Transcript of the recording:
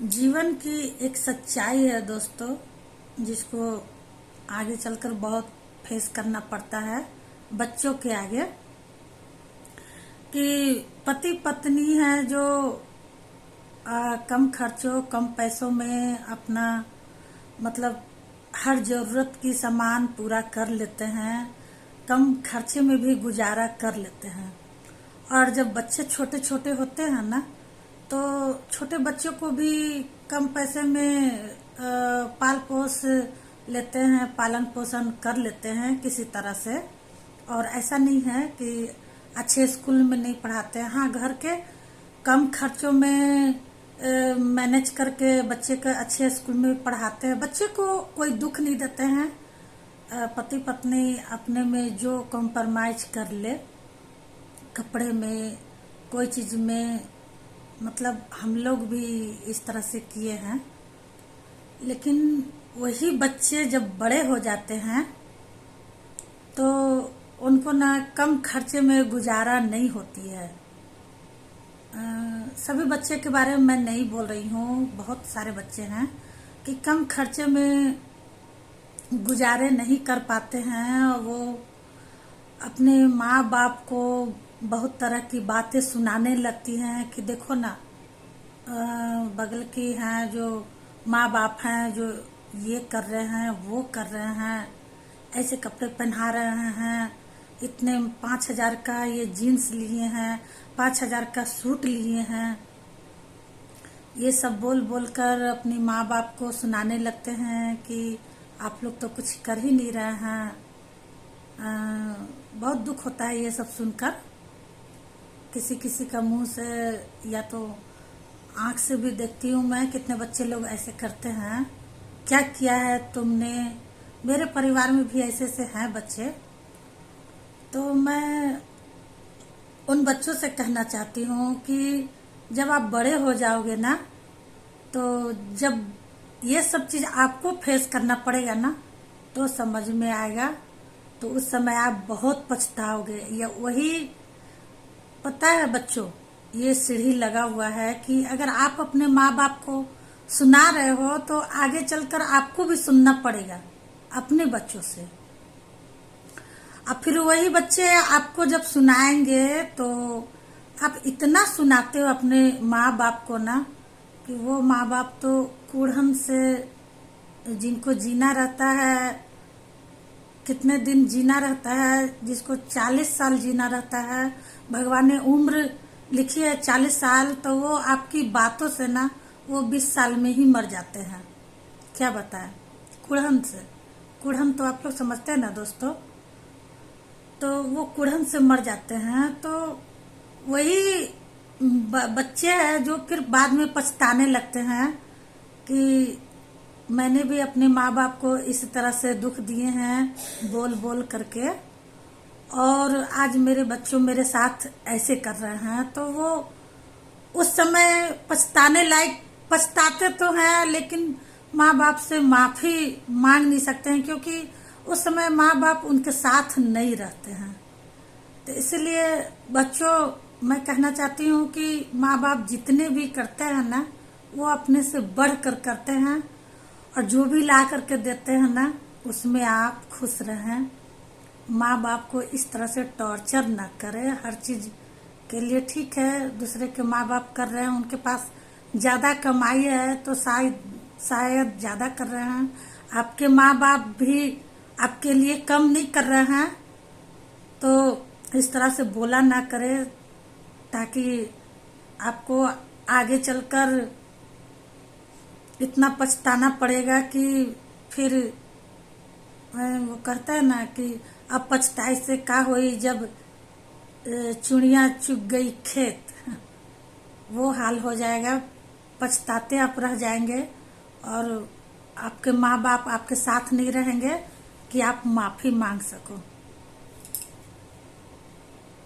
जीवन की एक सच्चाई है दोस्तों, जिसको आगे चलकर बहुत फेस करना पड़ता है बच्चों के आगे। कि पति पत्नी है जो कम खर्चों कम पैसों में अपना मतलब हर जरूरत की सामान पूरा कर लेते हैं, कम खर्चे में भी गुजारा कर लेते हैं। और जब बच्चे छोटे छोटे होते हैं ना, तो छोटे बच्चों को भी कम पैसे में पाल पोस लेते हैं, पालन पोषण कर लेते हैं किसी तरह से। और ऐसा नहीं है कि अच्छे स्कूल में नहीं पढ़ाते हैं। हाँ, घर के कम खर्चों में मैनेज करके बच्चे को अच्छे स्कूल में पढ़ाते हैं। बच्चे को कोई दुख नहीं देते हैं। पति पत्नी अपने में जो कॉम्प्रोमाइज कर ले, कपड़े में, कोई चीज में, मतलब हम लोग भी इस तरह से किए हैं। लेकिन वही बच्चे जब बड़े हो जाते हैं तो उनको ना कम खर्चे में गुजारा नहीं होती है। सभी बच्चे के बारे में मैं नहीं बोल रही हूँ, बहुत सारे बच्चे हैं कि कम खर्चे में गुजारे नहीं कर पाते हैं। और वो अपने माँ बाप को बहुत तरह की बातें सुनाने लगती हैं कि देखो ना, बगल की हैं जो माँ बाप हैं जो ये कर रहे हैं, वो कर रहे हैं, ऐसे कपड़े पहना रहे हैं, इतने 5,000 का ये जीन्स लिए हैं, 5,000 का सूट लिए हैं। ये सब बोल बोल कर अपनी माँ बाप को सुनाने लगते हैं कि आप लोग तो कुछ कर ही नहीं रहे हैं। बहुत दुख होता है ये सब सुनकर। किसी किसी का मुंह से या तो आंख से भी देखती हूँ मैं, कितने बच्चे लोग ऐसे करते हैं। क्या किया है तुमने? मेरे परिवार में भी ऐसे से हैं बच्चे। तो मैं उन बच्चों से कहना चाहती हूँ कि जब आप बड़े हो जाओगे ना, तो जब ये सब चीज आपको फेस करना पड़ेगा ना, तो समझ में आएगा। तो उस समय आप बहुत पछताओगे। या वही पता है बच्चों, ये सीढ़ी लगा हुआ है कि अगर आप अपने माँ बाप को सुना रहे हो तो आगे चलकर आपको भी सुनना पड़ेगा अपने बच्चों से। अब फिर वही बच्चे आपको जब सुनाएंगे तो आप इतना सुनाते हो अपने माँ बाप को ना, कि वो माँ बाप तो कूढ़न से जिनको जीना रहता है, कितने दिन जीना रहता है, जिसको 40 साल जीना रहता है, भगवान ने उम्र लिखी है 40 साल, तो वो आपकी बातों से ना वो 20 साल में ही मर जाते हैं। क्या बताएं, कुढ़न से। कुढ़न तो आप लोग समझते हैं ना दोस्तों। तो वो कुढ़न से मर जाते हैं। तो वही बच्चे हैं जो फिर बाद में पछताने लगते हैं कि मैंने भी अपने माँ बाप को इस तरह से दुख दिए हैं बोल बोल करके, और आज मेरे बच्चों मेरे साथ ऐसे कर रहे हैं। तो वो उस समय पछताने लायक, पछताते तो हैं लेकिन माँ बाप से माफी मांग नहीं सकते हैं, क्योंकि उस समय माँ बाप उनके साथ नहीं रहते हैं। तो इसलिए बच्चों, मैं कहना चाहती हूँ कि माँ बाप जितने भी करते हैं ना, वो अपने से बढ़ कर करते हैं। और जो भी ला करके देते हैं ना, उसमें आप खुश रहें। माँ बाप को इस तरह से टॉर्चर ना करें हर चीज के लिए। ठीक है, दूसरे के माँ बाप कर रहे हैं, उनके पास ज्यादा कमाई है तो शायद ज्यादा कर रहे हैं। आपके माँ बाप भी आपके लिए कम नहीं कर रहे हैं। तो इस तरह से बोला ना करें, ताकि आपको आगे चलकर इतना पछताना पड़ेगा कि फिर वो कहता है ना कि अब पछताई से का होई जब चुड़िया चुग गई खेत, वो हाल हो जाएगा। पछताते आप रह जाएंगे और आपके माँ बाप आपके साथ नहीं रहेंगे कि आप माफी मांग सको।